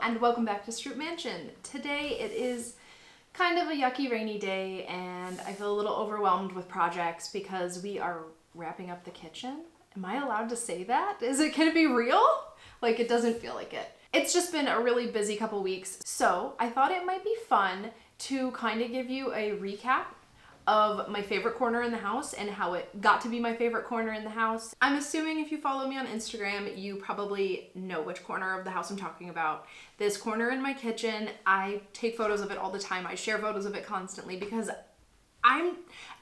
and welcome back to Stroop Mansion. Today it is kind of a yucky rainy day and I feel a little overwhelmed with projects because we are wrapping up the kitchen. Am I allowed to say that? Is it gonna be real? Like, it doesn't feel like it. It's just been a really busy couple weeks, so I thought it might be fun to kind of give you a recap of my favorite corner in the house and how it got to be my favorite corner in the house. I'm assuming if you follow me on Instagram, you probably know which corner of the house I'm talking about. This corner in my kitchen, I take photos of it all the time. I share photos of it constantly because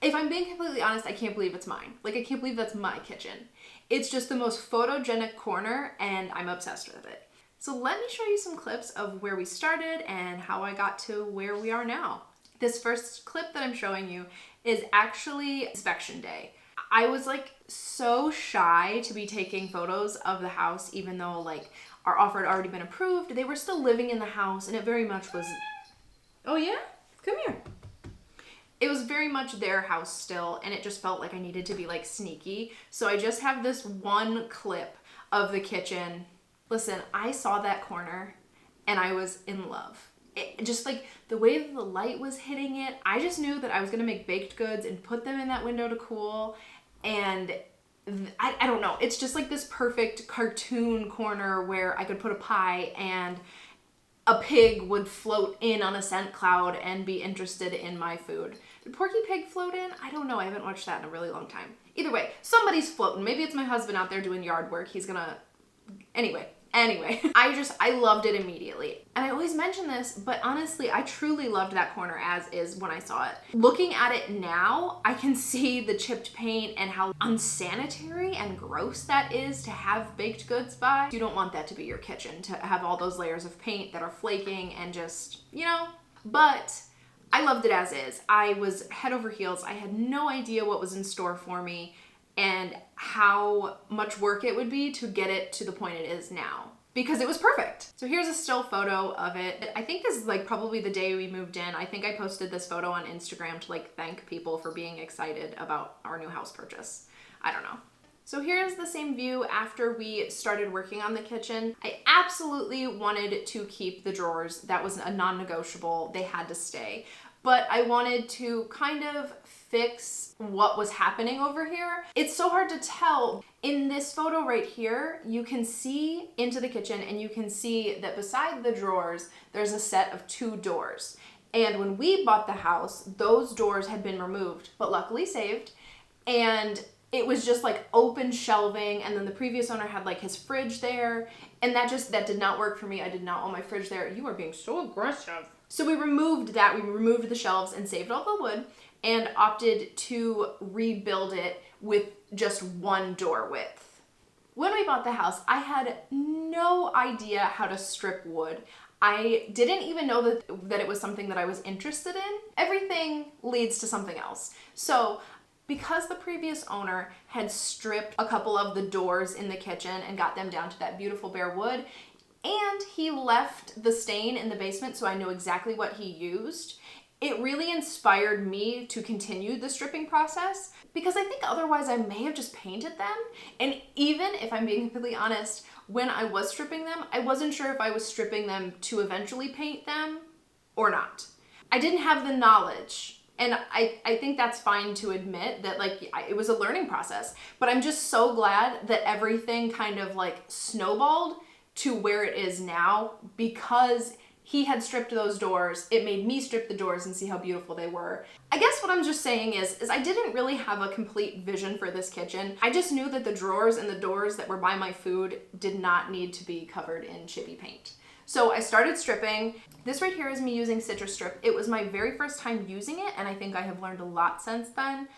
if I'm being completely honest, I can't believe it's mine. Like, I can't believe that's my kitchen. It's just the most photogenic corner and I'm obsessed with it. So let me show you some clips of where we started and how I got to where we are now. This first clip that I'm showing you is actually inspection day. I was like so shy to be taking photos of the house, even though like our offer had already been approved. They were still living in the house and it very much was, oh yeah, come here. It was very much their house still and it just felt like I needed to be like sneaky. So I just have this one clip of the kitchen. Listen, I saw that corner and I was in love. It, just like the way that the light was hitting it, I just knew that I was gonna make baked goods and put them in that window to cool. And I don't know, it's just like this perfect cartoon corner where I could put a pie and a pig would float in on a scent cloud and be interested in my food. Did Porky Pig float in? I don't know, I haven't watched that in a really long time. Either way, somebody's floating. Maybe it's my husband out there doing yard work. He's gonna, anyway, I loved it immediately. And I always mention this, but honestly, I truly loved that corner as is when I saw it. Looking at it now, I can see the chipped paint and how unsanitary and gross that is to have baked goods by. You don't want that to be your kitchen, to have all those layers of paint that are flaking and just, you know, but I loved it as is. I was head over heels. I had no idea what was in store for me and how much work it would be to get it to the point it is now, because it was perfect. So here's a still photo of it. I think this is like probably the day we moved in. I think I posted this photo on Instagram to like thank people for being excited about our new house purchase. I don't know. So here's the same view after we started working on the kitchen. I absolutely wanted to keep the drawers. That was a non-negotiable. They had to stay. But I wanted to kind of fix what was happening over here. It's so hard to tell. In this photo right here, you can see into the kitchen and you can see that beside the drawers, there's a set of 2 doors. And when we bought the house, those doors had been removed, but luckily saved. And it was just like open shelving, and then the previous owner had like his fridge there, and that did not work for me. I did not want my fridge there. You are being so aggressive. So we removed that, we removed the shelves and saved all the wood and opted to rebuild it with just 1 door width. When we bought the house, I had no idea how to strip wood. I didn't even know that it was something that I was interested in. Everything leads to something else. So because the previous owner had stripped a couple of the doors in the kitchen and got them down to that beautiful bare wood, and he left the stain in the basement so I know exactly what he used, it really inspired me to continue the stripping process, because I think otherwise I may have just painted them. And even if I'm being completely honest, when I was stripping them, I wasn't sure if I was stripping them to eventually paint them or not. I didn't have the knowledge. And I think that's fine to admit that like it was a learning process, but I'm just so glad that everything kind of like snowballed to where it is now, because he had stripped those doors. It made me strip the doors and see how beautiful they were. I guess what I'm just saying is I didn't really have a complete vision for this kitchen. I just knew that the drawers and the doors that were by my food did not need to be covered in chippy paint. So I started stripping. This right here is me using Citrus Strip. It was my very first time using it, and I think I have learned a lot since then.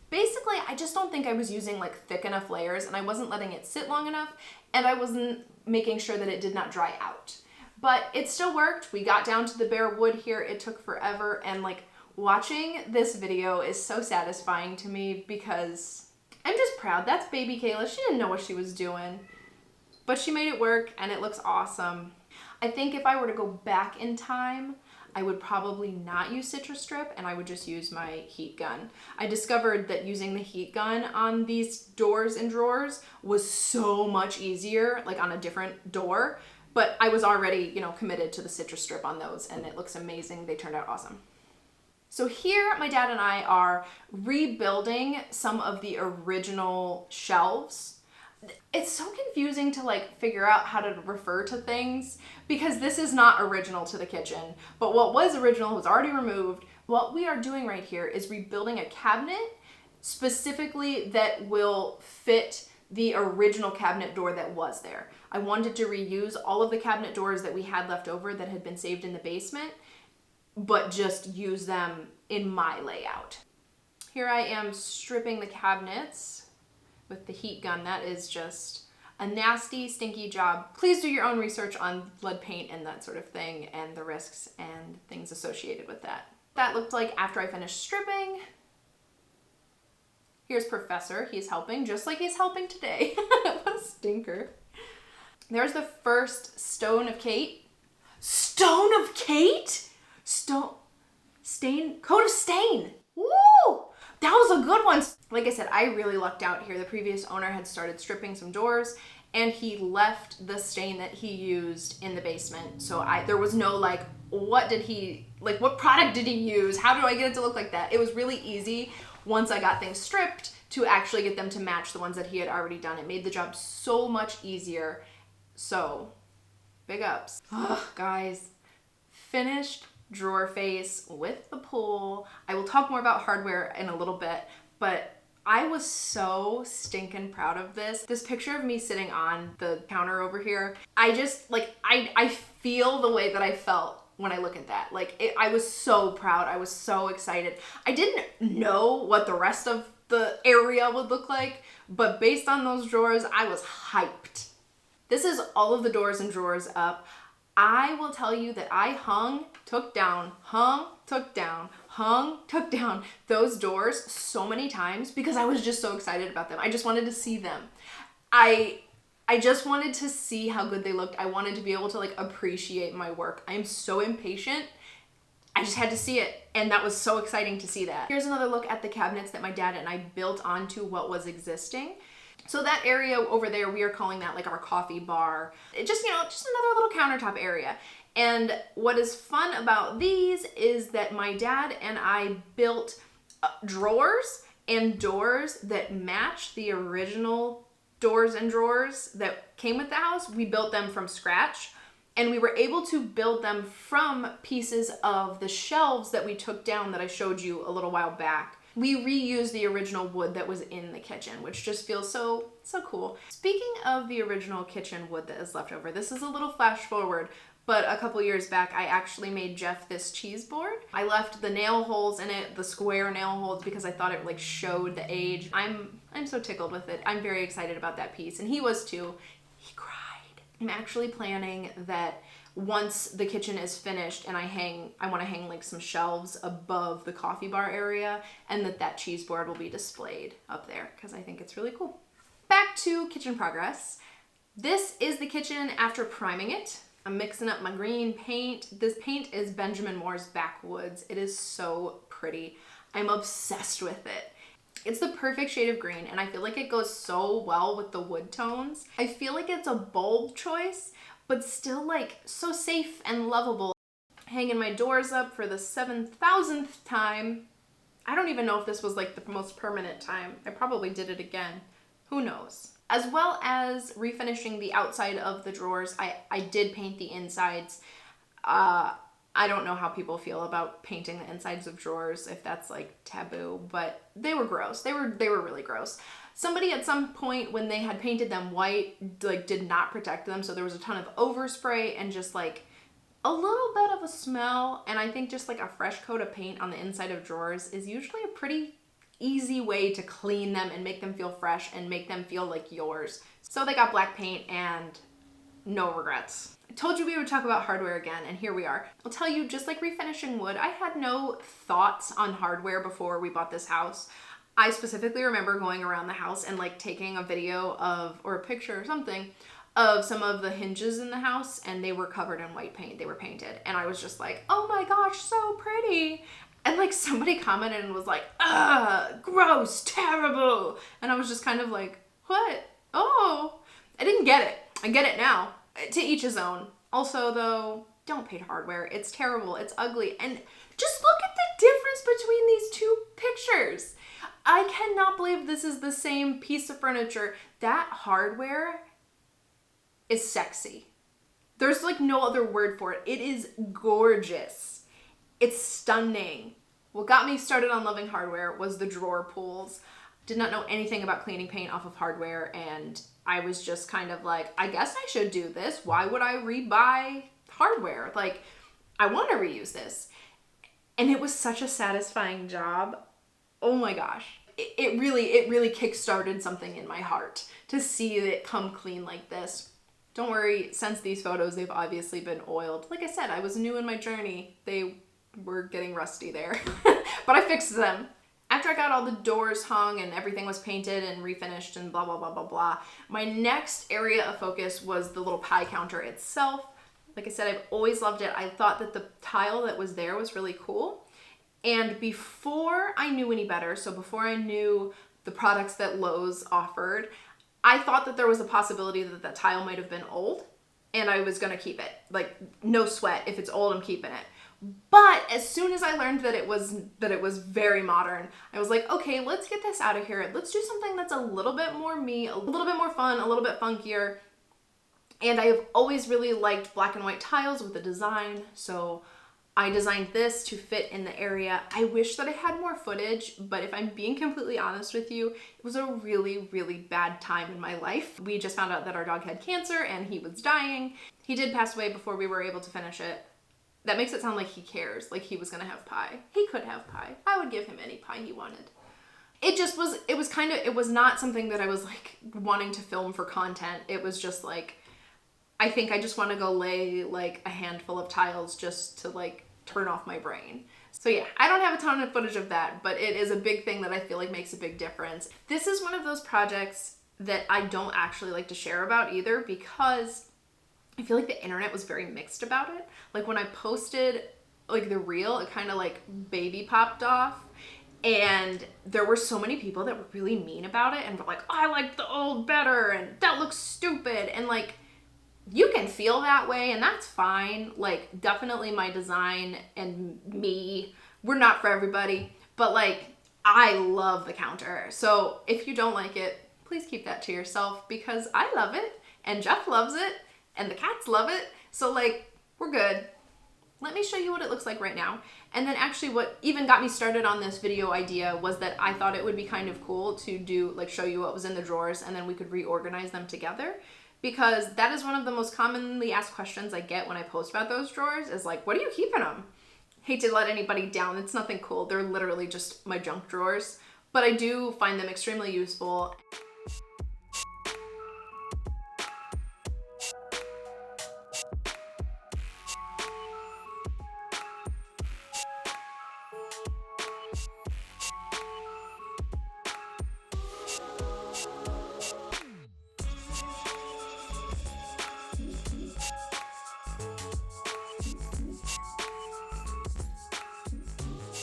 Basically, I just don't think I was using like thick enough layers, and I wasn't letting it sit long enough, and I wasn't making sure that it did not dry out. But it still worked. We got down to the bare wood here. It took forever, and like watching this video is so satisfying to me because I'm just proud. That's baby Kayla. She didn't know what she was doing, but she made it work, and it looks awesome. I think if I were to go back in time, I would probably not use Citrus Strip and I would just use my heat gun. I discovered that using the heat gun on these doors and drawers was so much easier, like on a different door, but I was already, you know, committed to the citrus strip on those, and it looks amazing. They turned out awesome. So here, my dad and I are rebuilding some of the original shelves. It's so confusing to like figure out how to refer to things because this is not original to the kitchen, but what was original was already removed. What we are doing right here is rebuilding a cabinet specifically that will fit the original cabinet door that was there. I wanted to reuse all of the cabinet doors that we had left over that had been saved in the basement, but just use them in my layout. Here I am stripping the cabinets with the heat gun. That is just a nasty, stinky job. Please do your own research on lead paint and that sort of thing and the risks and things associated with that. That looked like after I finished stripping. Here's Professor. He's helping, just like he's helping today. What a stinker. There's the first Stone of Kate. Stone of Kate? Coat of stain. Woo! That was a good one. Like I said, I really lucked out here. The previous owner had started stripping some doors and he left the stain that he used in the basement. So there was no like, what product did he use? How do I get it to look like that? It was really easy once I got things stripped to actually get them to match the ones that he had already done. It made the job so much easier. So, big ups. Ugh, guys, finished drawer face with the pool. I will talk more about hardware in a little bit, but I was so stinking proud of this. This picture of me sitting on the counter over here, I just I feel the way that I felt when I look at that. I was so proud. I was so excited. I didn't know what the rest of the area would look like, but based on those drawers, I was hyped. This is all of the doors and drawers up. I will tell you that I hung, took down those doors so many times because I was just so excited about them. I just wanted to see them. I just wanted to see how good they looked. I wanted to be able to like appreciate my work. I am so impatient. I just had to see it, and that was so exciting to see that. Here's another look at the cabinets that my dad and I built onto what was existing. So that area over there, we are calling that like our coffee bar. Just another little countertop area. And what is fun about these is that my dad and I built drawers and doors that match the original doors and drawers that came with the house. We built them from scratch, and we were able to build them from pieces of the shelves that we took down that I showed you a little while back. We reused the original wood that was in the kitchen, which just feels so cool. Speaking of the original kitchen wood that is left over, this is a little flash forward, but a couple years back, I actually made Jeff this cheese board. I left the nail holes in it, the square nail holes, because I thought it like showed the age. I'm so tickled with it. I'm very excited about that piece, and he was too. He cried. I'm actually planning that once the kitchen is finished and I want to hang like some shelves above the coffee bar area, and that cheese board will be displayed up there because I think it's really cool. Back to kitchen progress. This is the kitchen after priming it. I'm mixing up my green paint. This paint is Benjamin Moore's Backwoods. It is so pretty. I'm obsessed with it. It's the perfect shade of green, and I feel like it goes so well with the wood tones. I feel like it's a bold choice, but still like so safe and lovable. Hanging my doors up for the 7,000th time. I don't even know if this was like the most permanent time. I probably did it again. Who knows? As well as refinishing the outside of the drawers, I did paint the insides. I don't know how people feel about painting the insides of drawers, if that's like taboo, but they were gross. They were really gross. Somebody at some point when they had painted them white, like did not protect them. So there was a ton of overspray and just like a little bit of a smell. And I think just like a fresh coat of paint on the inside of drawers is usually a pretty easy way to clean them and make them feel fresh and make them feel like yours. So they got black paint and no regrets. I told you we would talk about hardware again, and here we are. I'll tell you, just like refinishing wood, I had no thoughts on hardware before we bought this house. I specifically remember going around the house and like taking a video of, or a picture or something, of some of the hinges in the house, and they were covered in white paint. They were painted. And I was just like, oh my gosh, so pretty. And like somebody commented and was like, ugh, gross, terrible. And I was just kind of like, what? Oh, I didn't get it. I get it now. To each his own. Also, though, don't paint hardware. It's terrible. It's ugly. And just look at the difference between these two pictures. I cannot believe this is the same piece of furniture. That hardware is sexy. There's like no other word for it. It is gorgeous. It's stunning. What got me started on loving hardware was the drawer pulls. Did not know anything about cleaning paint off of hardware, and I was just kind of like, I guess I should do this. Why would I rebuy hardware? Like, I want to reuse this. And it was such a satisfying job. Oh my gosh. It really kickstarted something in my heart to see it come clean like this. Don't worry, since these photos, they've obviously been oiled. Like I said, I was new in my journey. They were getting rusty there, but I fixed them. After I got all the doors hung and everything was painted and refinished and blah, blah, blah, blah, blah, my next area of focus was the little pie counter itself. Like I said, I've always loved it. I thought that the tile that was there was really cool. And before I knew any better, so before I knew the products that Lowe's offered, I thought that there was a possibility that the tile might have been old and I was gonna keep it. Like, no sweat. If it's old, I'm keeping it. But as soon as I learned that it was very modern, I was like, okay, let's get this out of here. Let's do something that's a little bit more me, a little bit more fun, a little bit funkier. And I have always really liked black and white tiles with the design, so I designed this to fit in the area. I wish that I had more footage, but if I'm being completely honest with you, it was a really bad time in my life. We just found out that our dog had cancer and he was dying. He did pass away before we were able to finish it. That makes it sound like he cares, like he was gonna have pie. He could have pie. I would give him any pie he wanted. It was not something that I was like wanting to film for content. It was just like, I think I just want to go lay like a handful of tiles just to like turn off my brain. So yeah, I don't have a ton of footage of that, but it is a big thing that I feel like makes a big difference. This is one of those projects that I don't actually like to share about either, because I feel like the internet was very mixed about it. Like when I posted like the reel, it kind of like baby popped off. And there were so many people that were really mean about it and were like, oh, I like the old better and that looks stupid. And like, you can feel that way and that's fine. Like, definitely my design and me, we're not for everybody, but like, I love the counter. So if you don't like it, please keep that to yourself, because I love it and Jeff loves it and the cats love it. So like, we're good. Let me show you what it looks like right now. And then actually what even got me started on this video idea was that I thought it would be kind of cool to do, like, show you what was in the drawers and then we could reorganize them together. Because that is one of the most commonly asked questions I get when I post about those drawers is like, what are you keeping them? Hate to let anybody down. It's nothing cool. They're literally just my junk drawers, but I do find them extremely useful.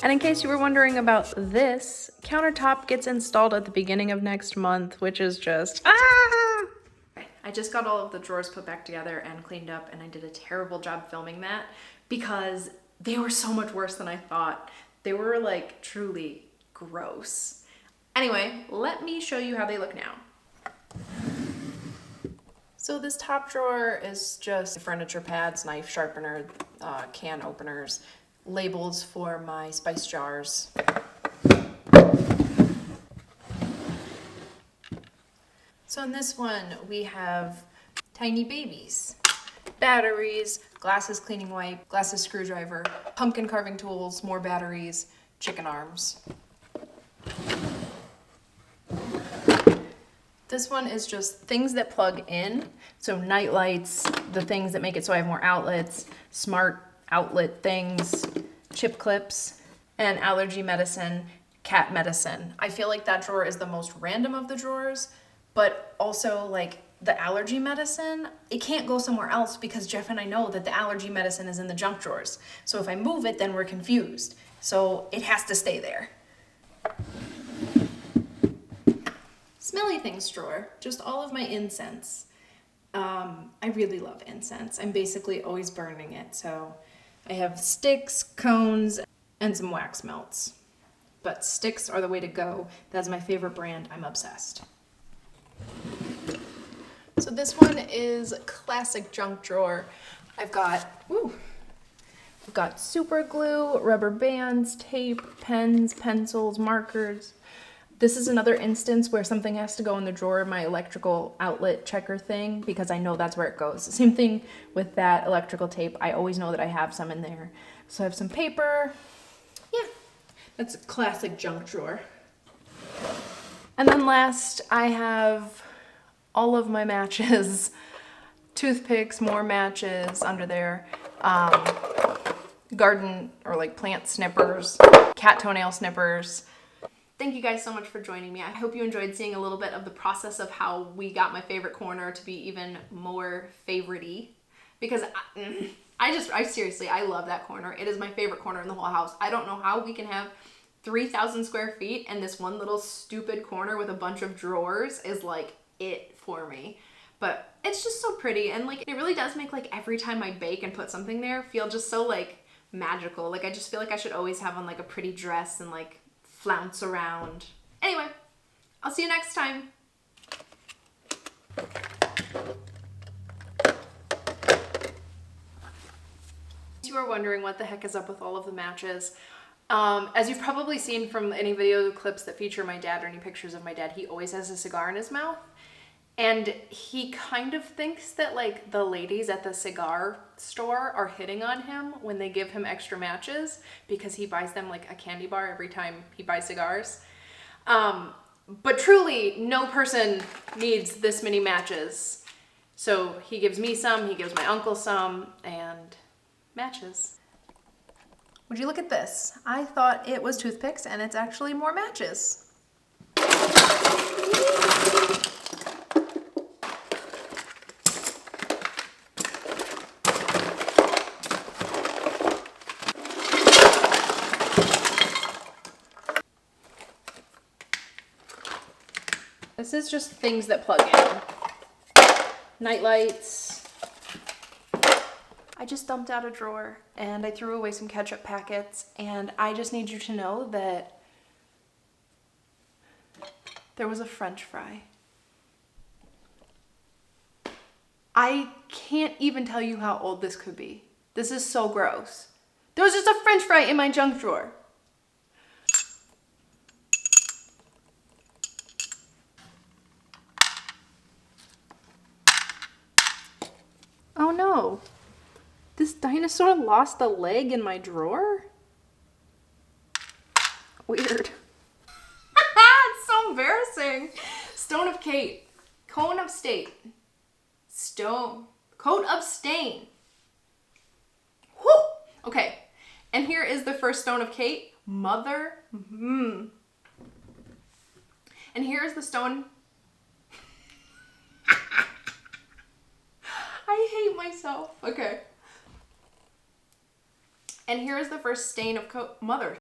And in case you were wondering about this, countertop gets installed at the beginning of next month, which is just, I just got all of the drawers put back together and cleaned up, and I did a terrible job filming that because they were so much worse than I thought. They were like truly gross. Anyway, let me show you how they look now. So this top drawer is just furniture pads, knife sharpener, can openers, labels for my spice jars. So in this one, we have tiny babies, batteries, glasses cleaning wipe, glasses screwdriver, pumpkin carving tools, more batteries, chicken arms. This one is just things that plug in. So night lights, the things that make it so I have more outlets, smart outlet things, chip clips, and allergy medicine, cat medicine. I feel like that drawer is the most random of the drawers, but also like the allergy medicine, it can't go somewhere else because Jeff and I know that the allergy medicine is in the junk drawers. So if I move it, then we're confused. So it has to stay there. Smelly things drawer, just all of my incense. I really love incense. I'm basically always burning it. So I have sticks, cones, and some wax melts. But sticks are the way to go. That's my favorite brand. I'm obsessed. So this one is classic junk drawer. I've got super glue, rubber bands, tape, pens, pencils, markers. This is another instance where something has to go in the drawer, my electrical outlet checker thing, because I know that's where it goes. Same thing with that electrical tape. I always know that I have some in there. So I have some paper. Yeah, that's a classic junk drawer. And then last, I have all of my matches, toothpicks, more matches under there, garden or like plant snippers, cat toenail snippers. Thank you guys so much for joining me. I hope you enjoyed seeing a little bit of the process of how we got my favorite corner to be even more favorite-y, because I seriously, I love that corner. It is my favorite corner in the whole house. I don't know how we can have 3,000 square feet and this one little stupid corner with a bunch of drawers is like it for me. But it's just so pretty, and like it really does make like every time I bake and put something there feel just so like magical. Like I just feel like I should always have on like a pretty dress and like flounce around. Anyway, I'll see you next time. You are wondering what the heck is up with all of the matches. As you've probably seen from any video clips that feature my dad or any pictures of my dad, he always has a cigar in his mouth. And he kind of thinks that like the ladies at the cigar store are hitting on him when they give him extra matches, because he buys them like a candy bar every time he buys cigars. But truly, no person needs this many matches. So he gives me some, he gives my uncle some, and matches. Would you look at this? I thought it was toothpicks and it's actually more matches. This is just things that plug in. Night lights. I just dumped out a drawer and I threw away some ketchup packets, and I just need you to know that there was a French fry. I can't even tell you how old this could be. This is so gross. There was just a French fry in my junk drawer. Oh no, this dinosaur lost a leg in my drawer? Weird. It's so embarrassing. Stone of Kate, cone of state, stone, coat of stain. Whew. Okay, and here is the first stone of Kate, mother. And here is the stone. I hate myself. Okay. And here is the first stain of mother.